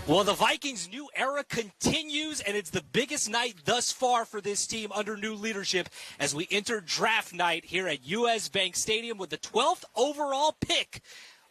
Well, the Vikings' new era continues, and it's the biggest night thus far for this team under new leadership as we enter draft night here at US Bank Stadium with the 12th overall pick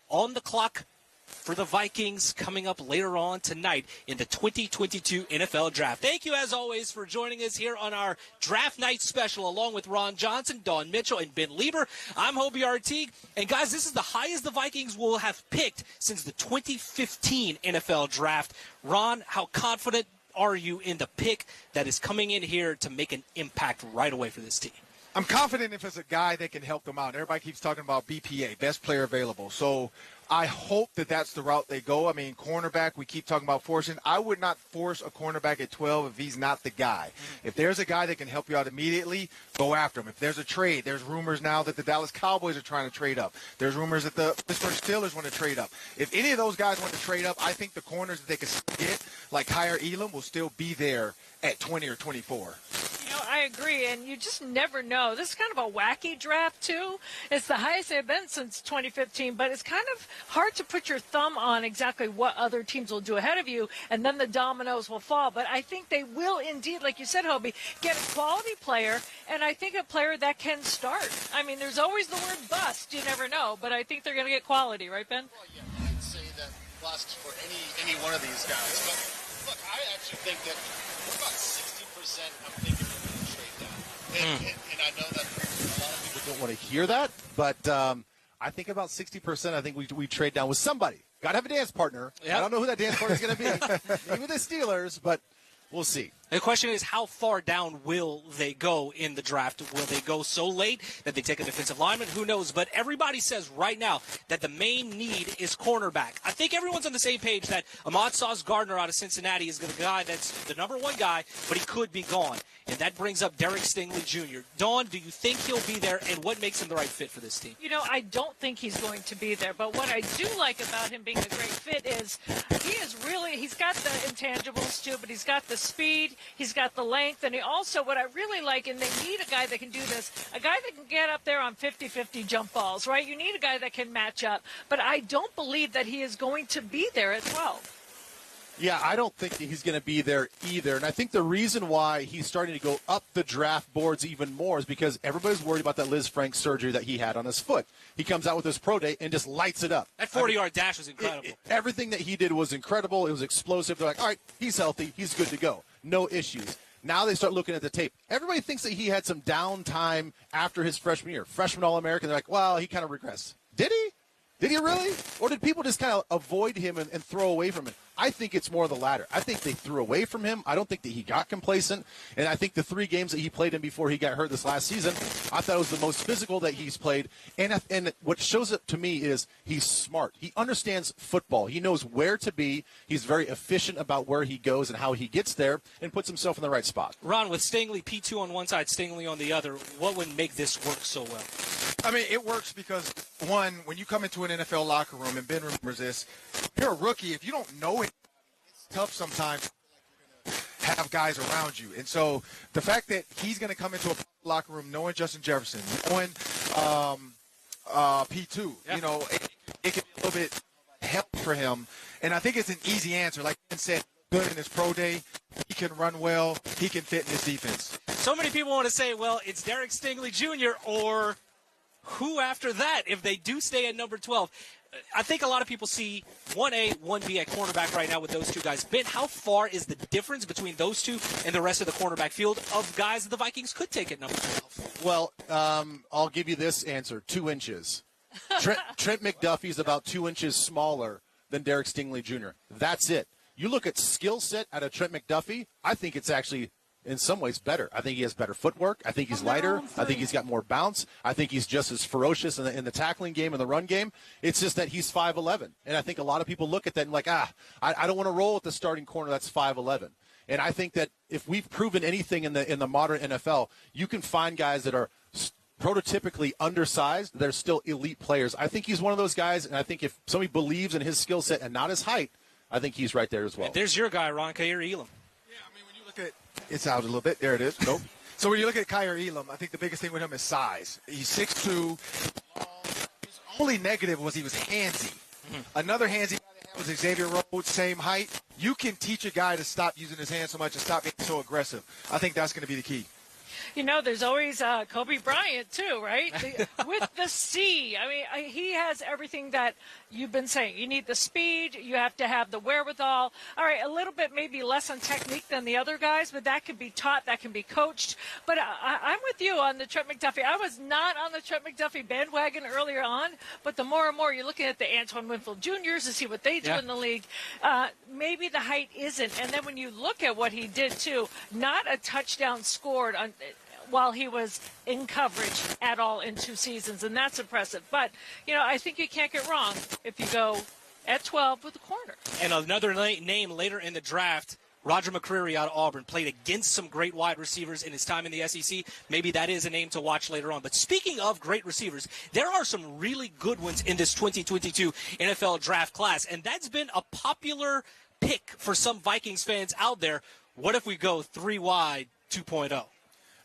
on the clock for the Vikings coming up later on tonight in the 2022 NFL Draft. Thank you, as always, for joining us here on our Draft Night Special, along with Ron Johnson, Dawn Mitchell, and Ben Lieber. I'm Hobie Artigue. And, guys, this is the highest the Vikings will have picked since the 2015 NFL Draft. Ron, how confident are you in the pick that is coming in here to make an impact right away for this team? I'm confident if it's a guy that can help them out. Everybody keeps talking about BPA, best player available. So I hope that that's the route they go. I mean, cornerback, we keep talking about forcing. I would not force a cornerback at 12 if he's not the guy. If there's a guy that can help you out immediately, go after him. If there's a trade, there's rumors now that the Dallas Cowboys are trying to trade up. There's rumors that the Pittsburgh Steelers want to trade up. If any of those guys want to trade up, I think the corners that they can get, like Kyer Elam, will still be there at 20 or 24. I agree, and you just never know. This is kind of a wacky draft, too. It's the highest they've been since 2015, but it's kind of hard to put your thumb on exactly what other teams will do ahead of you, and then the dominoes will fall. But I think they will indeed, like you said, Hobie, get a quality player, and I think a player that can start. I mean, there's always the word bust. You never know, but I think they're going to get quality, right, Ben? Well, yeah, I'd say that bust for any one of these guys. But, look, I actually think that we're about 60% I'm thinking we're going to trade down. And I know that a lot of people don't want to hear that, but I think about 60%, I think we trade down with somebody. Got to have a dance partner. Yep. I don't know who that dance partner is going to be. Maybe the Steelers, but we'll see. The question is, how far down will they go in the draft? Will they go so late that they take a defensive lineman? Who knows? But everybody says right now that the main need is cornerback. I think everyone's on the same page that Ahmad Sauce Gardner out of Cincinnati is the guy that's the number one guy, but he could be gone. And that brings up Derek Stingley Jr. Dawn, do you think he'll be there, and what makes him the right fit for this team? You know, I don't think he's going to be there, but what I do like about him being a great fit is he's got the intangibles too, but he's got the speed, he's got the length, and he also, what I really like, and they need a guy that can do this, a guy that can get up there on 50-50 jump balls, right? You need a guy that can match up, but I don't believe that he is going to be there at 12. Yeah, I don't think that he's going to be there either. And I think the reason why he's starting to go up the draft boards even more is because everybody's worried about that Liz Frank surgery that he had on his foot. He comes out with his pro day and just lights it up. That 40-yard dash was incredible. Everything that he did was incredible. It was explosive. They're like, all right, he's healthy. He's good to go. No issues. Now they start looking at the tape. Everybody thinks that he had some downtime after his freshman year. Freshman All-American, they're like, well, he kind of regressed. Did he? Did he really? Or did people just kind of avoid him and throw away from him? I think it's more of the latter. I think they threw away from him. I don't think that he got complacent. And I think the 3 games that he played in before he got hurt this last season, I thought it was the most physical that he's played. And what shows up to me is he's smart. He understands football. He knows where to be. He's very efficient about where he goes and how he gets there and puts himself in the right spot. Ron, with Stingley, P2 on one side, Stingley on the other, what would make this work so well? I mean, it works because, one, when you come into an NFL locker room, and Ben remembers this, you're a rookie. If you don't know it, it's tough sometimes to have guys around you. And so the fact that he's going to come into a locker room knowing Justin Jefferson, knowing P2, yeah. You know, it can be a little bit help for him. And I think it's an easy answer. Like Ben said, good in his pro day. He can run well. He can fit in his defense. So many people want to say, well, it's Derek Stingley Jr. or who after that if they do stay at number 12? I think a lot of people see 1A, 1B at cornerback right now with those two guys. Ben, how far is the difference between those two and the rest of the cornerback field of guys that the Vikings could take at number 12? Well, I'll give you this answer, 2 inches. Trent McDuffie's about 2 inches smaller than Derek Stingley Jr. That's it. You look at skill set out of Trent McDuffie, I think it's actually in some ways better. I think he has better footwork. I think he's lighter. I think he's got more bounce. I think he's just as ferocious in the tackling game and the run game. It's just that he's 5'11". And I think a lot of people look at that and like, I don't want to roll with the starting corner that's 5'11". And I think that if we've proven anything in the modern NFL, you can find guys that are prototypically undersized, they're still elite players. I think he's one of those guys, and I think if somebody believes in his skill set and not his height, I think he's right there as well. And there's your guy, Ron Kyer Elam. Yeah, I mean, when you look at it's out a little bit. There it is. Nope. So when you look at Kyer Elam, I think the biggest thing with him is size. He's 6'2". His only negative was he was handsy. Mm-hmm. Another handsy guy that was Xavier Rhodes, same height. you can teach a guy to stop using his hands so much and stop being so aggressive. I think that's going to be the key. You know, there's always Kobe Bryant, too, right? With the C. I mean, he has everything that you've been saying. You need the speed. You have to have the wherewithal. All right, a little bit maybe less on technique than the other guys, but that can be taught. That can be coached. But I'm with you on the Trent McDuffie. I was not on the Trent McDuffie bandwagon earlier on, but the more and more you're looking at the Antoine Winfield Juniors to see what they do in the league, maybe the height isn't. And then when you look at what he did, too, not a touchdown scored on while he was in coverage at all in 2 seasons, and that's impressive. But, you know, I think you can't get wrong if you go at 12 with a corner. And another name later in the draft, Roger McCreary out of Auburn, played against some great wide receivers in his time in the SEC. Maybe that is a name to watch later on. But speaking of great receivers, there are some really good ones in this 2022 NFL draft class, and that's been a popular pick for some Vikings fans out there. What if we go 3 wide 2.0?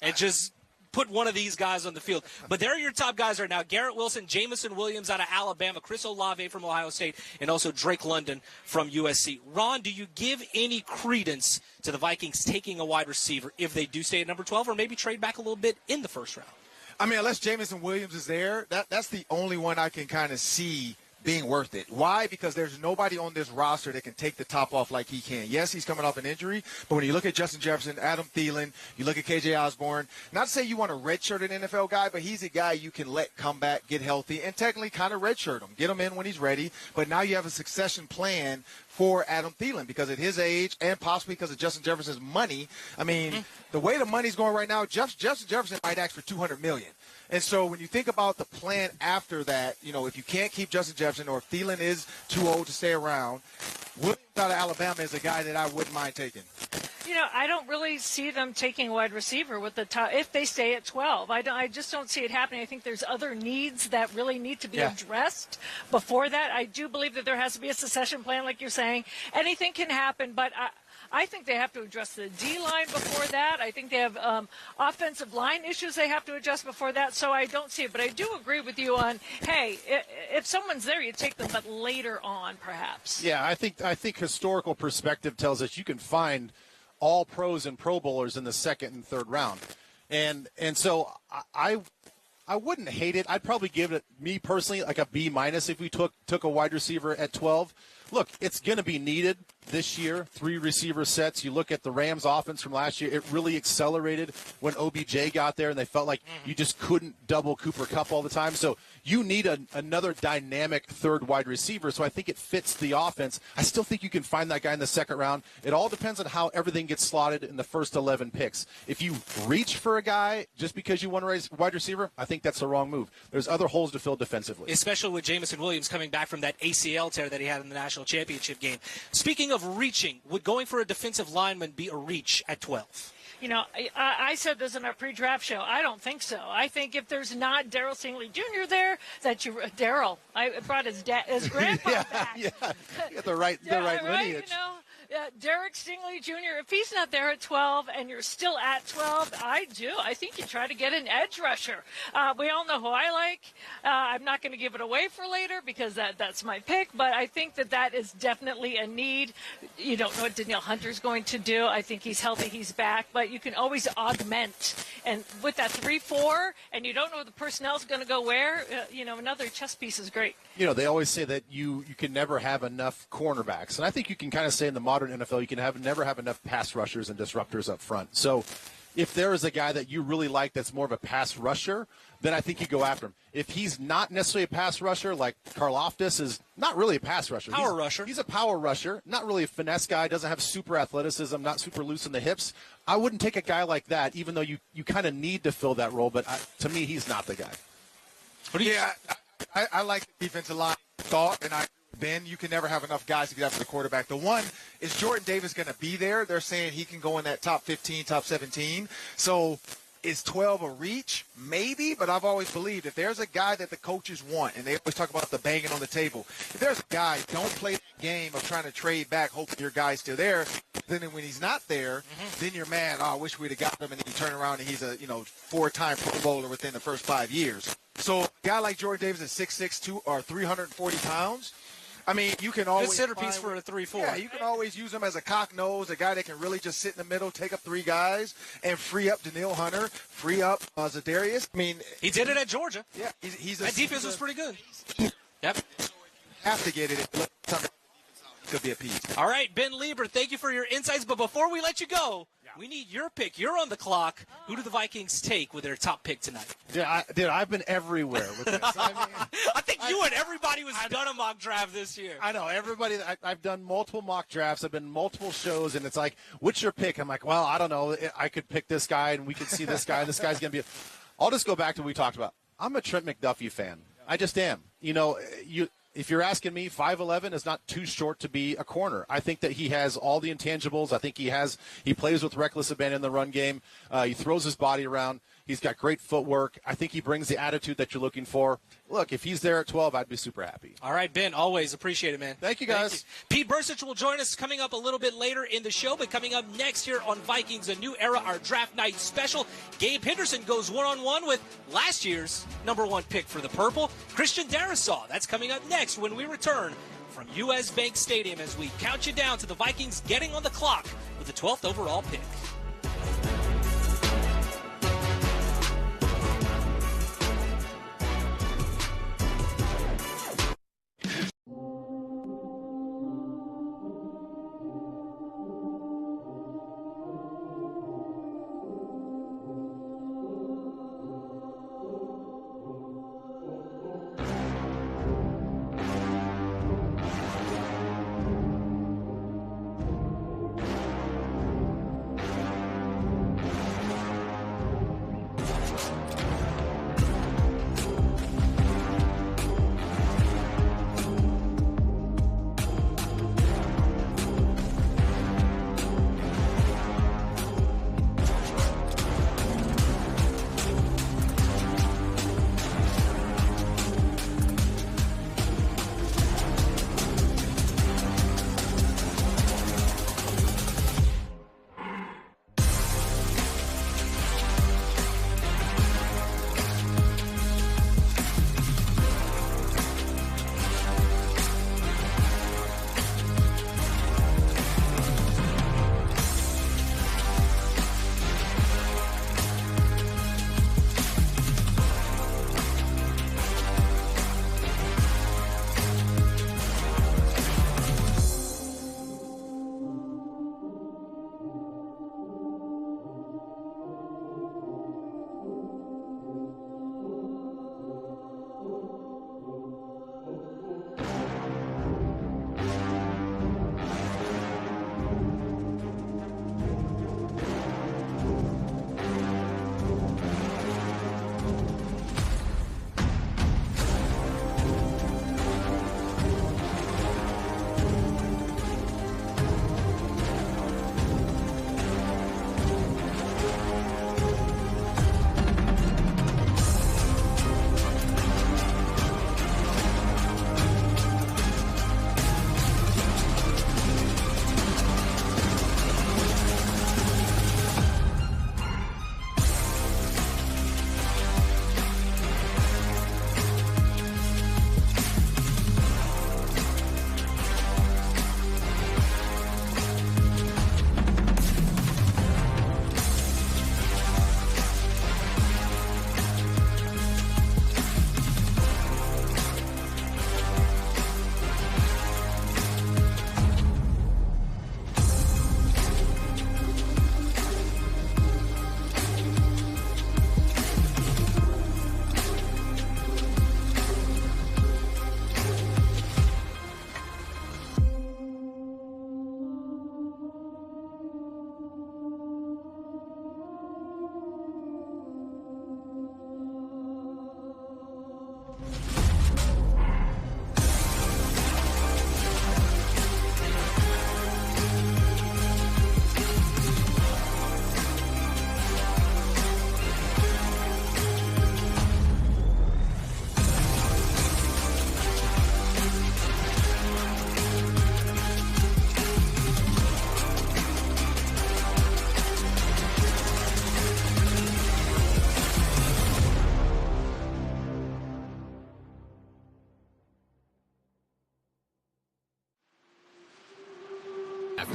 And just put one of these guys on the field. But there are your top guys right now. Garrett Wilson, Jamison Williams out of Alabama, Chris Olave from Ohio State, and also Drake London from USC. Ron, do you give any credence to the Vikings taking a wide receiver if they do stay at number 12 or maybe trade back a little bit in the first round? I mean, unless Jamison Williams is there, that's the only one I can kind of see being worth it. Why? Because there's nobody on this roster that can take the top off like he can. Yes, he's coming off an injury, but when you look at Justin Jefferson, Adam Thielen, you look at KJ Osborne, not to say you want to redshirt an NFL guy, but he's a guy you can let come back, get healthy, and technically kind of redshirt him. Get him in when he's ready, but now you have a succession plan for Adam Thielen because at his age and possibly because of Justin Jefferson's money. I mean, the way the money's going right now, Justin Jefferson might ask for $200 million. And so when you think about the plan after that, you know, if you can't keep Justin Jefferson or if Thielen is too old to stay around, Williams out of Alabama is a guy that I wouldn't mind taking. You know, I don't really see them taking a wide receiver with the top if they stay at 12. I just don't see it happening. I think there's other needs that really need to be addressed before that. I do believe that there has to be a succession plan, like you're saying. Anything can happen, but I think they have to address the D-line before that. I think they have offensive line issues they have to adjust before that, so I don't see it. But I do agree with you on, hey, if someone's there, you take them, but later on, perhaps. Yeah, I think historical perspective tells us you can find all pros and Pro Bowlers in the second and third round. And so I wouldn't hate it. I'd probably give it, me personally, like a B- if we took a wide receiver at 12. Look, it's going to be needed this year, 3 receiver sets. You look at the Rams offense from last year, it really accelerated when OBJ got there, and they felt like you just couldn't double Cooper Kupp all the time. So you need another dynamic third wide receiver, so I think it fits the offense. I still think you can find that guy in the second round. It all depends on how everything gets slotted in the first 11 picks. If you reach for a guy just because you want to raise wide receiver, I think that's the wrong move. There's other holes to fill defensively. Especially with Jamison Williams coming back from that ACL tear that he had in the national championship game. Speaking of reaching, would going for a defensive lineman be a reach at 12? You know, I said this in our pre-draft show. I don't think so. I think if there's not Darryl Stingley Jr. there, that Darryl, I brought his grandpa back. Yeah, the right lineage. You know, Derek Stingley Jr., if he's not there at 12 and you're still at 12, I think you try to get an edge rusher. We all know who I like. I'm not going to give it away for later because that's my pick, but I think that is definitely a need. You don't know what Danielle Hunter's going to do. I think he's healthy, he's back, but you can always augment. And with that 3-4, and you don't know the personnel's going to go where, another chess piece is great. You know, they always say that you can never have enough cornerbacks. And I think you can kind of say in the modern NFL, you can never have enough pass rushers and disruptors up front. So if there is a guy that you really like that's more of a pass rusher, then I think you go after him. If he's not necessarily a pass rusher, like Karlaftis is not really a pass rusher. He's a power rusher, not really a finesse guy, doesn't have super athleticism, not super loose in the hips. I wouldn't take a guy like that, even though you kind of need to fill that role. But to me, he's not the guy. I like the defensive line thought, and Ben, you can never have enough guys to get after the quarterback. The one, is Jordan Davis going to be there? They're saying he can go in that top 15, top 17. So is 12 a reach? Maybe, but I've always believed if there's a guy that the coaches want, and they always talk about the banging on the table, if there's a guy, don't play the game of trying to trade back, hoping your guy's still there. Then when he's not there, then you're mad, I wish we'd have got him, and then you turn around and he's a 4-time Pro Bowler within the first 5 years. So a guy like Jordan Davis is 6'6", 340 pounds. I mean, you can always Good centerpiece find- for a 3-4. Yeah, you can always use him as a cock nose, a guy that can really just sit in the middle, take up three guys, and free up Daniil Hunter, free up Zadarius. I mean, He did it at Georgia. yeah, he's That defense was pretty good. Yep. have to get it. Could be a piece. All right, Ben Lieber, thank you for your insights. But before we let you go, we need your pick. You're on the clock. Who do the Vikings take with their top pick tonight? I've been everywhere with this. I think you and everybody who's done a mock draft this year. I know everybody. I've done multiple mock drafts. I've been multiple shows, and it's like, what's your pick? I'm like, well, I don't know. I could pick this guy, and we could see this guy, and this guy's going to be. I'll just go back to what we talked about. I'm a Trent McDuffie fan. I just am. If you're asking me, 5'11" is not too short to be a corner. I think that he has all the intangibles. I think he plays with reckless abandon in the run game. He throws his body around. He's got great footwork. I think he brings the attitude that you're looking for. Look, if he's there at 12, I'd be super happy. All right, Ben, always appreciate it, man. Thank you, guys. Pete Bursich will join us coming up a little bit later in the show, but coming up next here on Vikings A New Era, our draft night special, Gabe Henderson goes one-on-one with last year's #1 pick for the Purple, Christian Darrisaw. That's coming up next when we return from US Bank Stadium as we count you down to the Vikings getting on the clock with the 12th overall pick.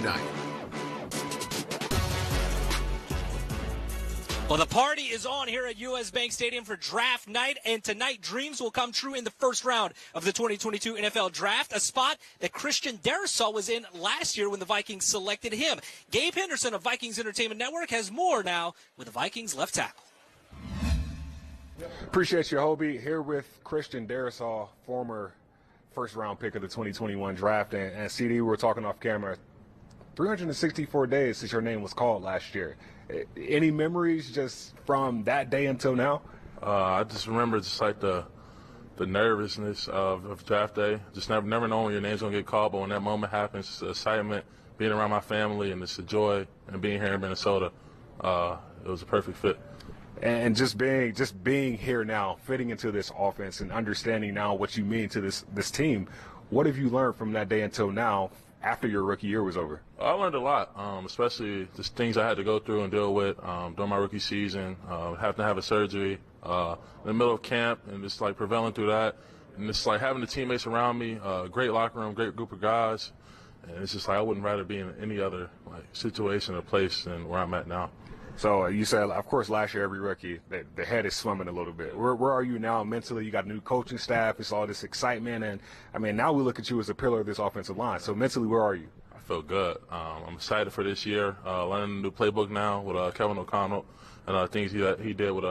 night. Well, the party is on here at U.S. Bank Stadium for draft night, and tonight dreams will come true in the first round of the 2022 NFL Draft, a spot that Christian Darrisaw was in last year when the Vikings selected him. Gabe Henderson of Vikings Entertainment Network has more now with the Vikings left tackle. Appreciate you, Hobie. Here with Christian Darrisaw, former first-round pick of the 2021 draft, and CD, we were talking off camera. 364 days since your name was called last year. Any memories just from that day until now? I just remember just like the nervousness of draft day. Just never knowing when your name's gonna get called, but when that moment happens, just the excitement, being around my family, and just the joy and being here in Minnesota. It was a perfect fit. And just being here now, fitting into this offense, and understanding now what you mean to this team. What have you learned from that day until now, after your rookie year was over? I learned a lot, especially just things I had to go through and deal with during my rookie season, having to have a surgery in the middle of camp, and just like prevailing through that, and just like having the teammates around me, great locker room, great group of guys, and it's just like I wouldn't rather be in any other like situation or place than where I'm at now. So you said, of course, last year every rookie, the head is swimming a little bit. Where are you now mentally? You got a new coaching staff. It's all this excitement, and I mean, now we look at you as a pillar of this offensive line. So mentally, where are you? I feel good. I'm excited for this year. Learning a new playbook now with Kevin O'Connell and things he did with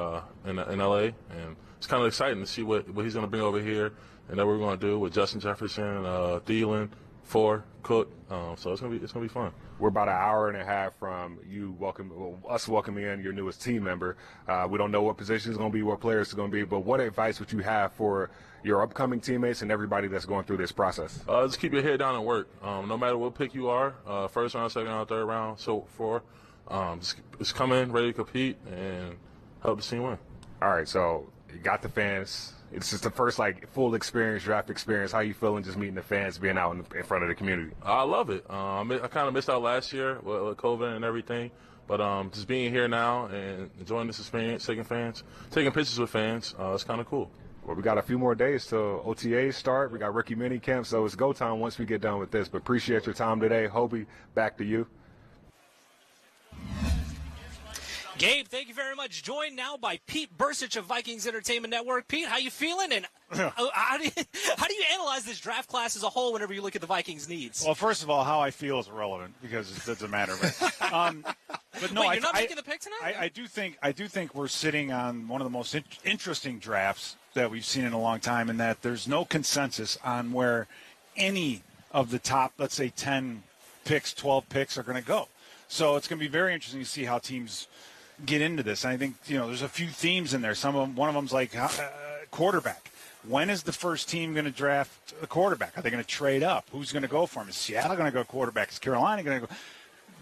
in LA, and it's kind of exciting to see what he's going to bring over here and that we're going to do with Justin Jefferson, Thielen, Cook. So it's gonna be fun. We're about an hour and a half from us welcoming in your newest team member. We don't know what position is going to be, what players are going to be, but what advice would you have for your upcoming teammates and everybody that's going through this process? Just keep your head down and work. No matter what pick you are, first round, second round, third round, so forth. Just come in ready to compete and help the team win. All right, so you got the fans. It's just the first full experience, draft experience. How you feeling just meeting the fans, being out in front of the community? I love it. I kind of missed out last year with COVID and everything, but just being here now and enjoying this experience, taking pictures with fans, it's kind of cool. Well, we got a few more days till OTAs start. We got rookie mini camp, so it's go time once we get done with this. But appreciate your time today. Hobie, back to you. Gabe, thank you very much. Joined now by Pete Bursich of Vikings Entertainment Network. Pete, how you feeling? And how do you analyze this draft class as a whole whenever you look at the Vikings' needs? Well, first of all, how I feel is irrelevant because it doesn't matter. But no, Wait, you're not making the pick tonight? I do think we're sitting on one of the most interesting drafts that we've seen in a long time, in that there's no consensus on where any of the top, let's say, 10 picks, 12 picks are going to go. So it's going to be very interesting to see how teams get into this. And I think, there's a few themes in there. One of them's like quarterback. When is the first team going to draft a quarterback? Are they going to trade up? Who's going to go for him? Is Seattle going to go quarterback? Is Carolina going to go?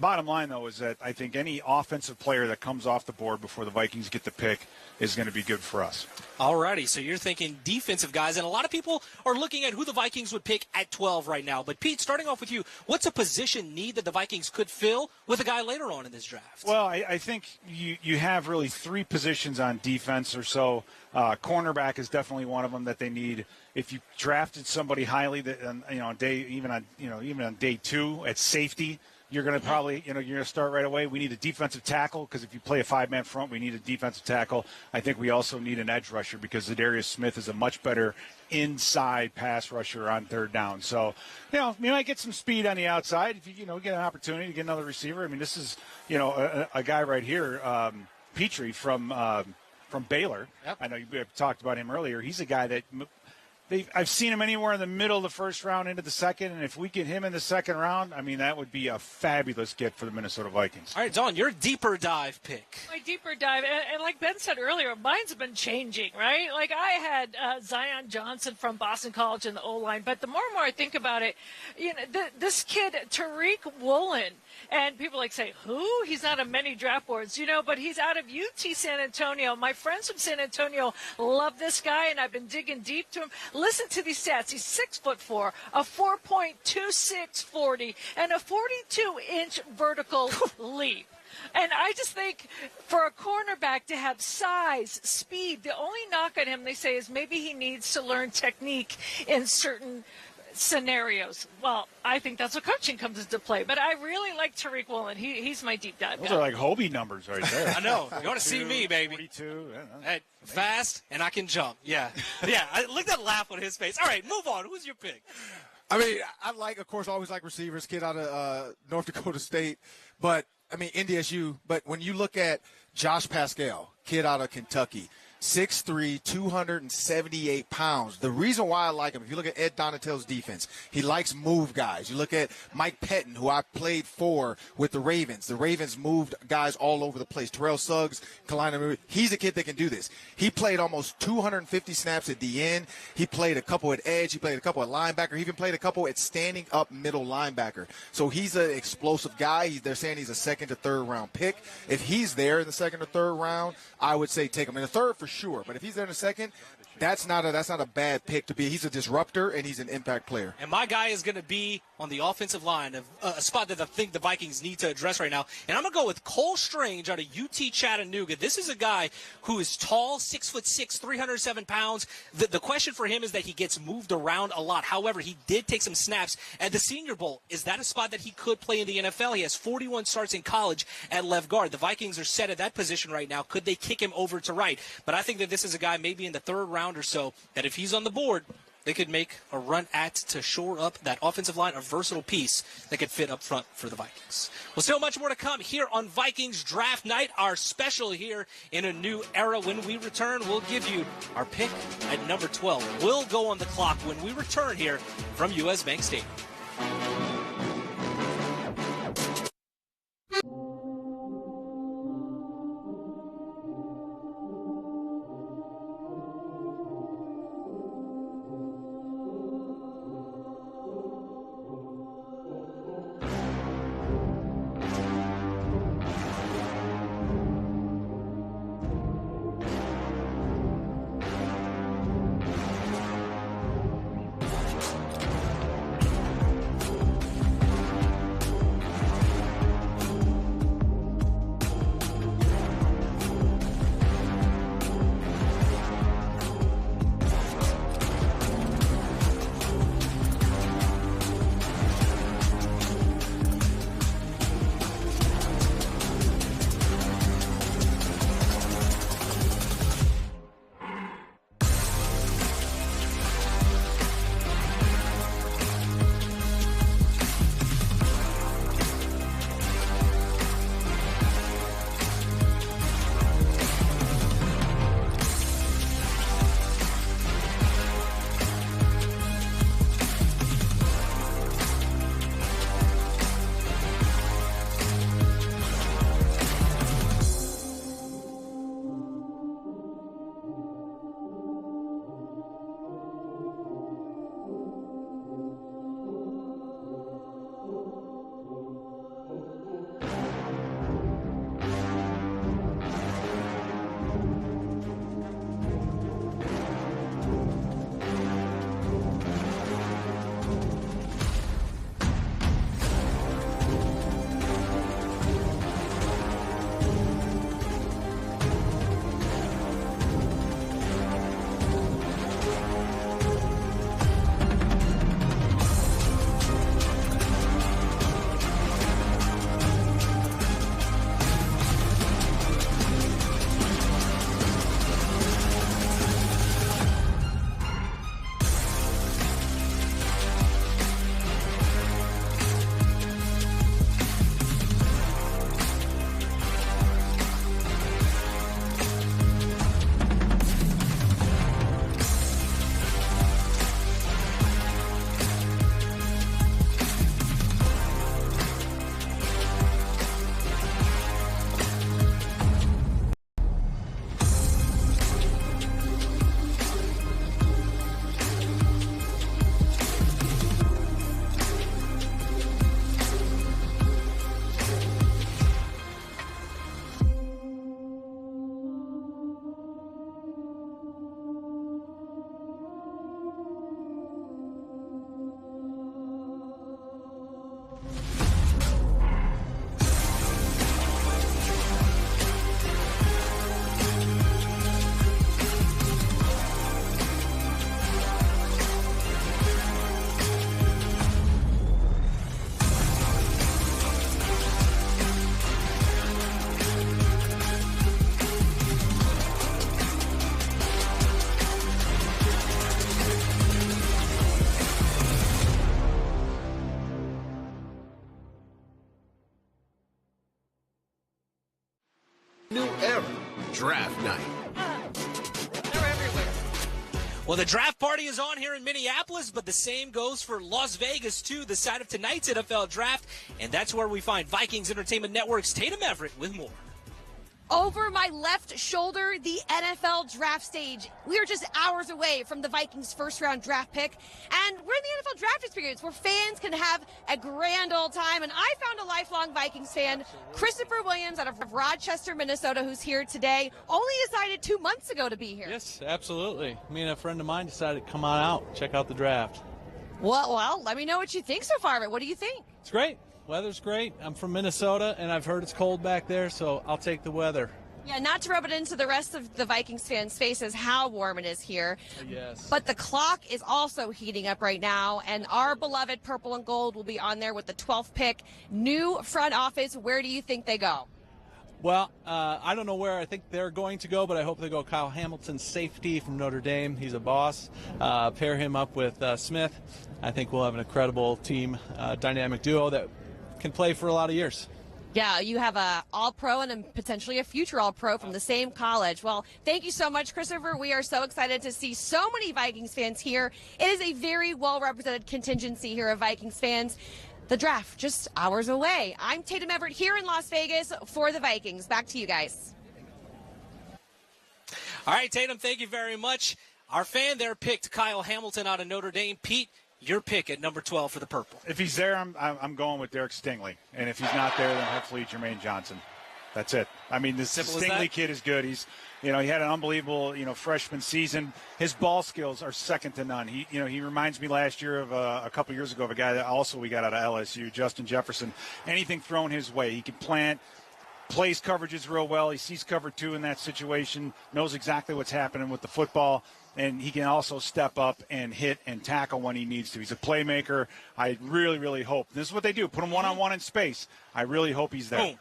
Bottom line, though, is that I think any offensive player that comes off the board before the Vikings get the pick is going to be good for us. All righty, so you're thinking defensive guys, and a lot of people are looking at who the Vikings would pick at 12 right now. But, Pete, starting off with you, what's a position need that the Vikings could fill with a guy later on in this draft? Well, I think you have really three positions on defense or so. Cornerback is definitely one of them that they need. If you drafted somebody highly, even on day two at safety, you're going to probably, you're going to start right away. We need a defensive tackle because if you play a five-man front, we need a defensive tackle. I think we also need an edge rusher because Zadarius Smith is a much better inside pass rusher on third down. So, you might get some speed on the outside if you get an opportunity to get another receiver. I mean, this is, a guy right here, Petrie from Baylor. Yep. I know you talked about him earlier. He's a guy that I've seen him anywhere in the middle of the first round into the second, and if we get him in the second round, I mean, that would be a fabulous get for the Minnesota Vikings. All right, Dawn, your deeper dive pick. My deeper dive, and like Ben said earlier, mine's been changing, right? Like I had Zion Johnson from Boston College in the O-line, but the more and more I think about it, this kid, Tariq Woolen, and people say, who? He's not on many draft boards, but he's out of UT San Antonio. My friends from San Antonio love this guy, and I've been digging deep to him. Listen to these stats. He's 6'4", a 4.26 40, and a 42-inch vertical leap. And I just think for a cornerback to have size, speed, the only knock on him, they say, is maybe he needs to learn technique in certain scenarios. Well, I think that's where coaching comes into play. But I really like Tariq Woolen. He's my deep dive Those guy. are like Hobie numbers right there. I know. You want to see me, baby. 42. Hey, fast, and I can jump. Yeah. Yeah. Look at that laugh on his face. All right, move on. Who's your pick? I mean, of course, always like receivers, kid out of North Dakota State. But, I mean, NDSU. But when you look at Josh Pascal, kid out of Kentucky, 6'3", 278 pounds. The reason why I like him, if you look at Ed Donatel's defense, he likes move guys. You look at Mike Pettin, who I played for with the Ravens. The Ravens moved guys all over the place. Terrell Suggs, Kalina, he's a kid that can do this. He played almost 250 snaps at the end. He played a couple at edge. He played a couple at linebacker. He even played a couple at standing up middle linebacker. So he's an explosive guy. They're saying he's a second to third round pick. If he's there in the second or third round, I would say take him. In the third, for sure, but if he's there in a second, that's not a bad pick to be. He's a disruptor and he's an impact player. And my guy is going to be on the offensive line, a spot that I think the Vikings need to address right now. And I'm going to go with Cole Strange out of UT Chattanooga. This is a guy who is tall, 6'6", 307 pounds. The question for him is that he gets moved around a lot. However, he did take some snaps at the Senior Bowl. Is that a spot that he could play in the NFL? He has 41 starts in college at left guard. The Vikings are set at that position right now. Could they kick him over to right? But I think that this is a guy maybe in the third round or so that if he's on the board, they could make a run at to shore up that offensive line, a versatile piece that could fit up front for the Vikings. Well, still much more to come here on Vikings Draft Night, our special here in a new era. When we return, we'll give you our pick at number 12. We'll go on the clock when we return here from US Bank Stadium. Era Draft Night. They're everywhere. Well, the draft party is on here in Minneapolis, but the same goes for Las Vegas, too, the site of tonight's NFL draft. And that's where we find Vikings Entertainment Network's Tatum Everett with more. Over my left shoulder, the NFL draft stage. We are just hours away from the Vikings' first-round draft pick, and we're in the NFL draft experience where fans can have a grand old time. And I found a lifelong Vikings fan, Christopher Williams, out of Rochester, Minnesota, who's here today. Only decided 2 months ago to be here. Yes, absolutely. Me and a friend of mine decided to come on out, check out the draft. Well, let me know what you think so far of it. What do you think? It's great. Weather's great. I'm from Minnesota, and I've heard it's cold back there, so I'll take the weather. Yeah, not to rub it into the rest of the Vikings fans' faces how warm it is here. Yes. But the clock is also heating up right now, and our beloved purple and gold will be on there with the 12th pick. New front office, where do you think they go? Well, I don't know where I think they're going to go, but I hope they go Kyle Hamilton, safety from Notre Dame. He's a boss. Pair him up with Smith. I think we'll have an incredible team, dynamic duo that can play for a lot of years. Yeah, you have a All-Pro and potentially a future All-Pro from the same college. Well, thank you so much, Christopher. We are so excited to see so many Vikings fans here. It is a very well-represented contingency here of Vikings fans. The draft just hours away. I'm Tatum Everett here in Las Vegas for the Vikings. Back to you guys. All right, Tatum, thank you very much. Our fan there picked Kyle Hamilton out of Notre Dame. Pete, your pick at number 12 for the purple. If he's there, I'm going with Derek Stingley. And if he's not there, then hopefully Jermaine Johnson. That's it. I mean, this Stingley kid is good. He's, he had an unbelievable, freshman season. His ball skills are second to none. He reminds me last year of a couple years ago of a guy that also we got out of LSU, Justin Jefferson. Anything thrown his way, he can plant. Plays coverages real well. He sees cover two in that situation, knows exactly what's happening with the football, and he can also step up and hit and tackle when he needs to. He's a playmaker. I really, really hope. This is what they do. Put him one-on-one in space. I really hope he's there. Boom.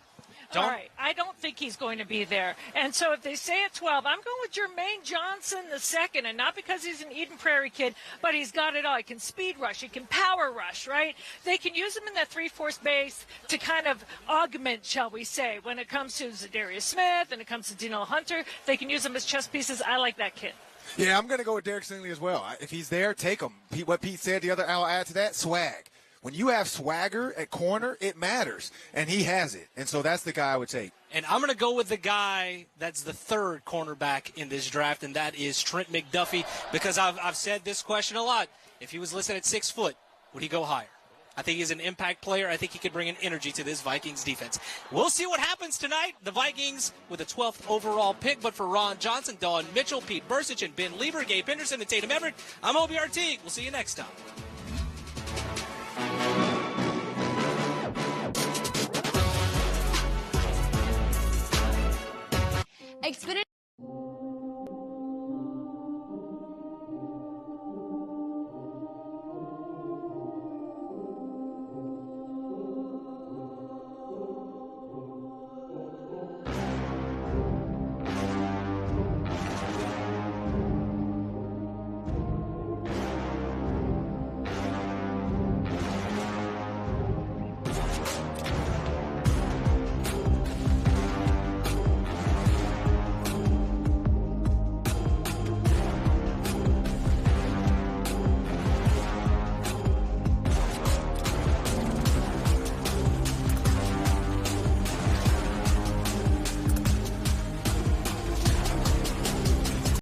All right. I don't think he's going to be there. And so if they say at 12, I'm going with Jermaine Johnson the second, and not because he's an Eden Prairie kid, but he's got it all. He can speed rush. He can power rush, right? They can use him in that 3-4 base to kind of augment, shall we say, when it comes to Zadarius Smith and it comes to Danielle Hunter. They can use him as chess pieces. I like that kid. Yeah, I'm going to go with Derek Stingley as well. If he's there, take him. What Pete said the other, I'll add to that, swag. When you have swagger at corner, it matters, and he has it. And so that's the guy I would take. And I'm going to go with the guy that's the third cornerback in this draft, and that is Trent McDuffie, because I've said this question a lot. If he was listed at 6 foot, would he go higher? I think he's an impact player. I think he could bring an energy to this Vikings defense. We'll see what happens tonight. The Vikings with the 12th overall pick. But for Ron Johnson, Dawn Mitchell, Pete Bursich, and Ben Lieber, Gabe Henderson, and Tatum Everett, I'm Obi Artigue. We'll see you next time. Xfinity